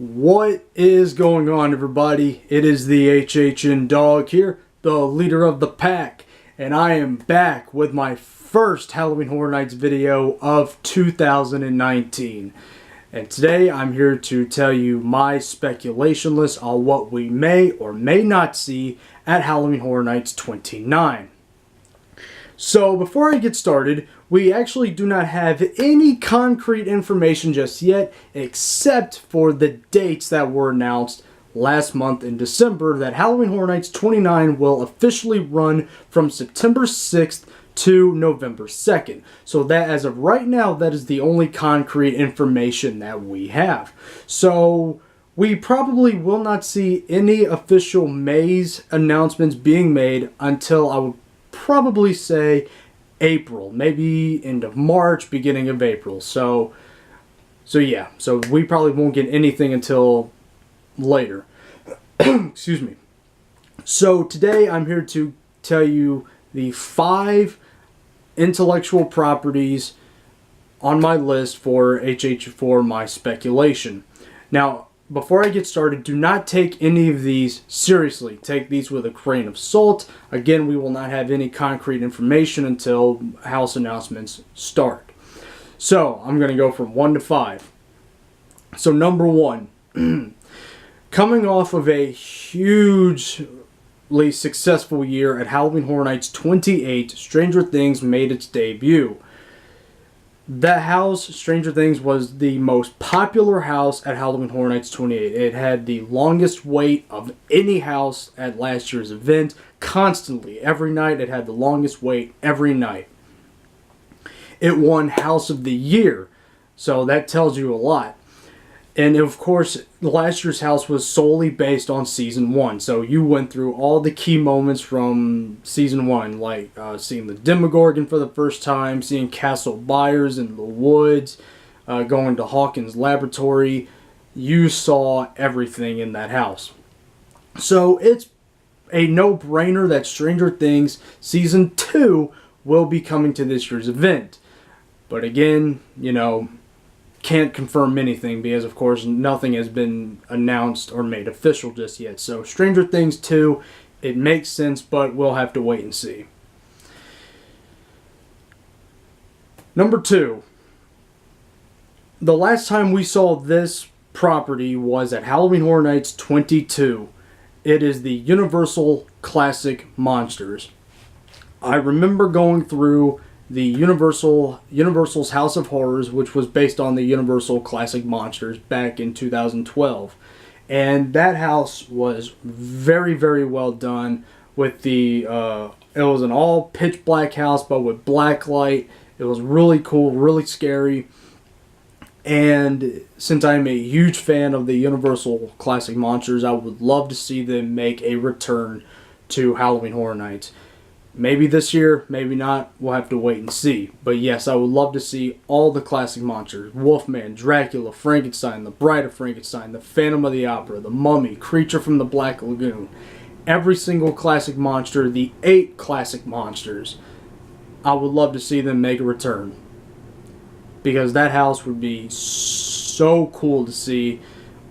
What is going on, everybody? It is the HHN dog here, the leader of the pack, and I am back with my first Halloween Horror Nights video of 2019. And today I'm here to tell you my speculation list on what we may or may not see at Halloween Horror Nights 29. So before I get started, we actually do not have any concrete information just yet, except for the dates that were announced last month in December that Halloween Horror Nights 29 will officially run from September 6th to November 2nd. So that, as of right now, that is the only concrete information that we have. So we probably will not see any official May's announcements being made until I would probably say April, maybe end of March, beginning of April. So we probably won't get anything until later. Excuse me. So today I'm here to tell you the 5 intellectual properties on my list for for my speculation. Now, before I get started, do not take any of these seriously. Take these with a grain of salt. Again, we will not have any concrete information until house announcements start. So, I'm going to go from 1 to 5. So, number 1. Coming off of a hugely successful year at Halloween Horror Nights 28, Stranger Things made its debut. That house, Stranger Things, was the most popular house at Halloween Horror Nights 28. It had the longest wait of any house at last year's event. Constantly, every night, it had the longest wait every night. It won House of the Year, so that tells you a lot. And of course, last year's house was solely based on Season 1. So you went through all the key moments from Season 1, like seeing the Demogorgon for the first time, seeing Castle Byers in the woods, going to Hawkins' laboratory. You saw everything in that house. So it's a no-brainer that Stranger Things Season 2 will be coming to this year's event. But again, can't confirm anything because, of course, nothing has been announced or made official just yet. So Stranger Things 2, it makes sense, but we'll have to wait and see. Number 2. The last time we saw this property was at Halloween Horror Nights 22. It is the Universal Classic Monsters. I remember going through the Universal's House of Horrors, which was based on the Universal Classic Monsters back in 2012. And that house was very, very well done with the, it was an all pitch black house, but with black light. It was really cool, really scary. And since I'm a huge fan of the Universal Classic Monsters, I would love to see them make a return to Halloween Horror Nights. Maybe this year, maybe not. We'll have to wait and see. But yes, I would love to see all the classic monsters. Wolfman, Dracula, Frankenstein, the Bride of Frankenstein, the Phantom of the Opera, the Mummy, Creature from the Black Lagoon. Every single classic monster, the 8 classic monsters. I would love to see them make a return. Because that house would be so cool to see.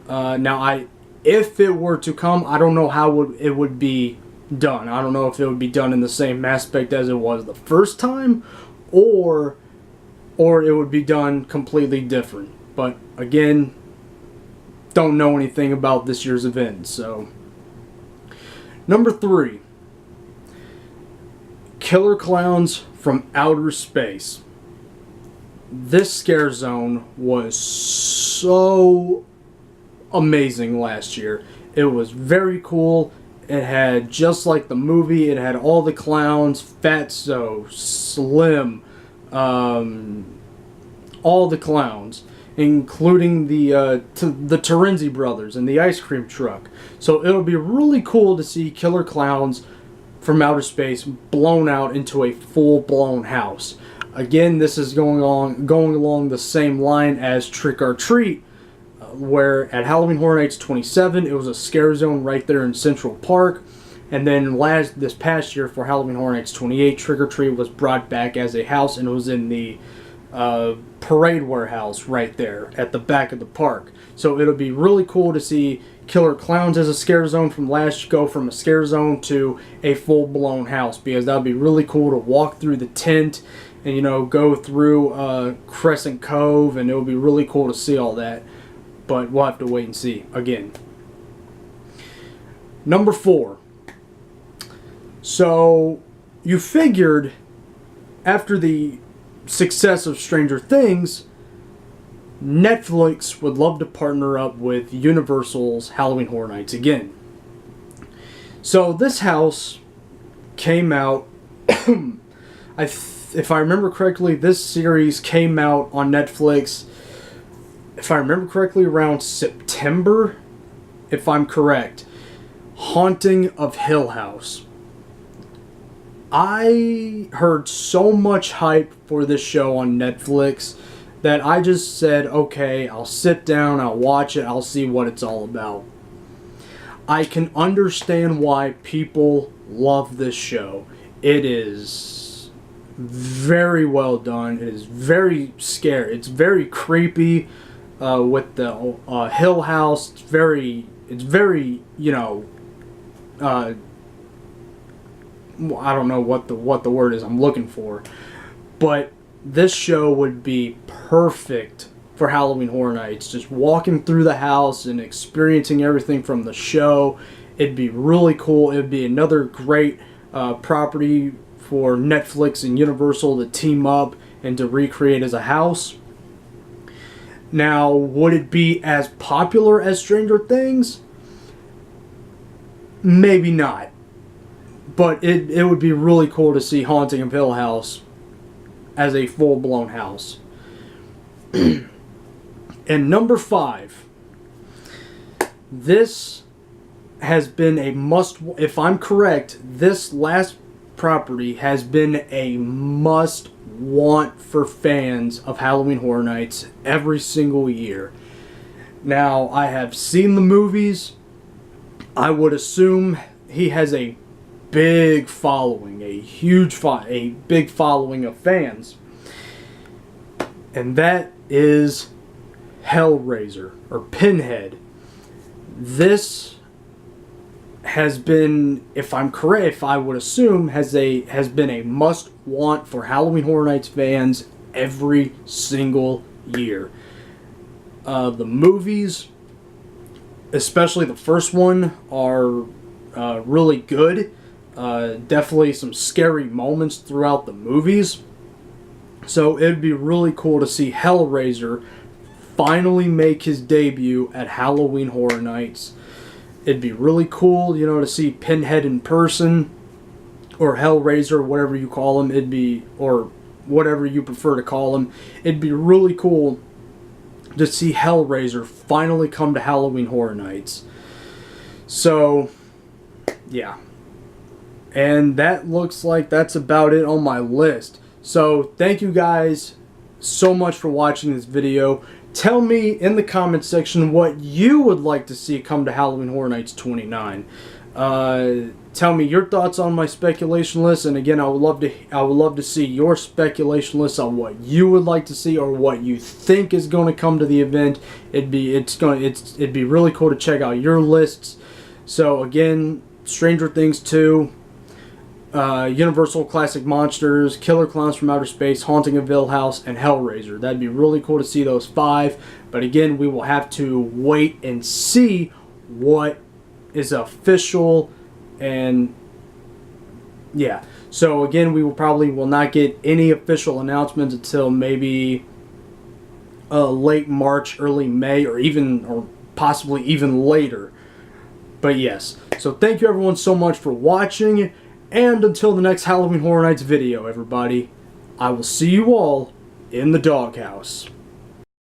Now, if it were to come, I don't know how it would be done. I don't know if it would be done in the same aspect as it was the first time, or it would be done completely different. But again, don't know anything about this year's event. So, number 3, Killer Clowns from Outer Space. This scare zone was so amazing last year. It was very cool. It had, just like the movie, it had all the clowns, Fatso, Slim, all the clowns, including the Terenzi brothers and the ice cream truck. So it'll be really cool to see Killer Clowns from Outer Space blown out into a full-blown house. Again, this is going along the same line as Trick or Treat, where at Halloween Horror Nights 27, it was a scare zone right there in Central Park. And then this past year for Halloween Horror Nights 28, Trick or Treat was brought back as a house, and it was in the parade warehouse right there at the back of the park. So it'll be really cool to see Killer Clowns as a scare zone from go from a scare zone to a full-blown house, because that would be really cool to walk through the tent and, you know, go through Crescent Cove, and it would be really cool to see all that. But we'll have to wait and see again. Number 4. So you figured after the success of Stranger Things, Netflix would love to partner up with Universal's Halloween Horror Nights again. So this house came out, if I remember correctly, this series came out on Netflix, if I remember correctly, around September, if I'm correct. Haunting of Hill House. I heard so much hype for this show on Netflix that I just said, okay, I'll sit down, I'll watch it, I'll see what it's all about. I can understand why people love this show. It is very well done. It is very scary. It's very creepy with the Hill House. It's very, you know, I don't know what the word is I'm looking for, but this show would be perfect for Halloween Horror Nights. Just walking through the house and experiencing everything from the show. It'd be really cool. It'd be another great property for Netflix and Universal to team up and to recreate as a house. Now, would it be as popular as Stranger Things? Maybe not. But it would be really cool to see Haunting of Hill House as a full-blown house. And number 5. This has been a must... If I'm correct, this last property has been a must-want for fans of Halloween Horror Nights every single year. Now, I have seen the movies. I would assume he has a big following, a big following of fans, and that is Hellraiser or Pinhead. This has been, if I'm correct, if I would assume, has been a must-want for Halloween Horror Nights fans every single year. The movies, especially the first one, are really good. Definitely some scary moments throughout the movies. So it'd be really cool to see Hellraiser finally make his debut at Halloween Horror Nights. It'd be really cool, you know, to see Pinhead in person, or Hellraiser, whatever you call him. Or whatever you prefer to call him. It'd be really cool to see Hellraiser finally come to Halloween Horror Nights. So, yeah. And that looks like that's about it on my list. So, thank you guys so much for watching this video. Tell me in the comment section what you would like to see come to Halloween Horror Nights 29. Tell me your thoughts on my speculation list, and again, I would love to see your speculation list on what you would like to see or what you think is going to come to the event. It'd be really cool to check out your lists. So again, Stranger Things 2, Universal Classic Monsters, Killer Clowns from Outer Space, Haunting of Hill House, and Hellraiser. That'd be really cool to see those 5. But again, we will have to wait and see what is official. And yeah, so again, we will not get any official announcements until maybe late March, early May, or possibly even later. But yes, so thank you everyone so much for watching. And until the next Halloween Horror Nights video, everybody, I will see you all in the doghouse.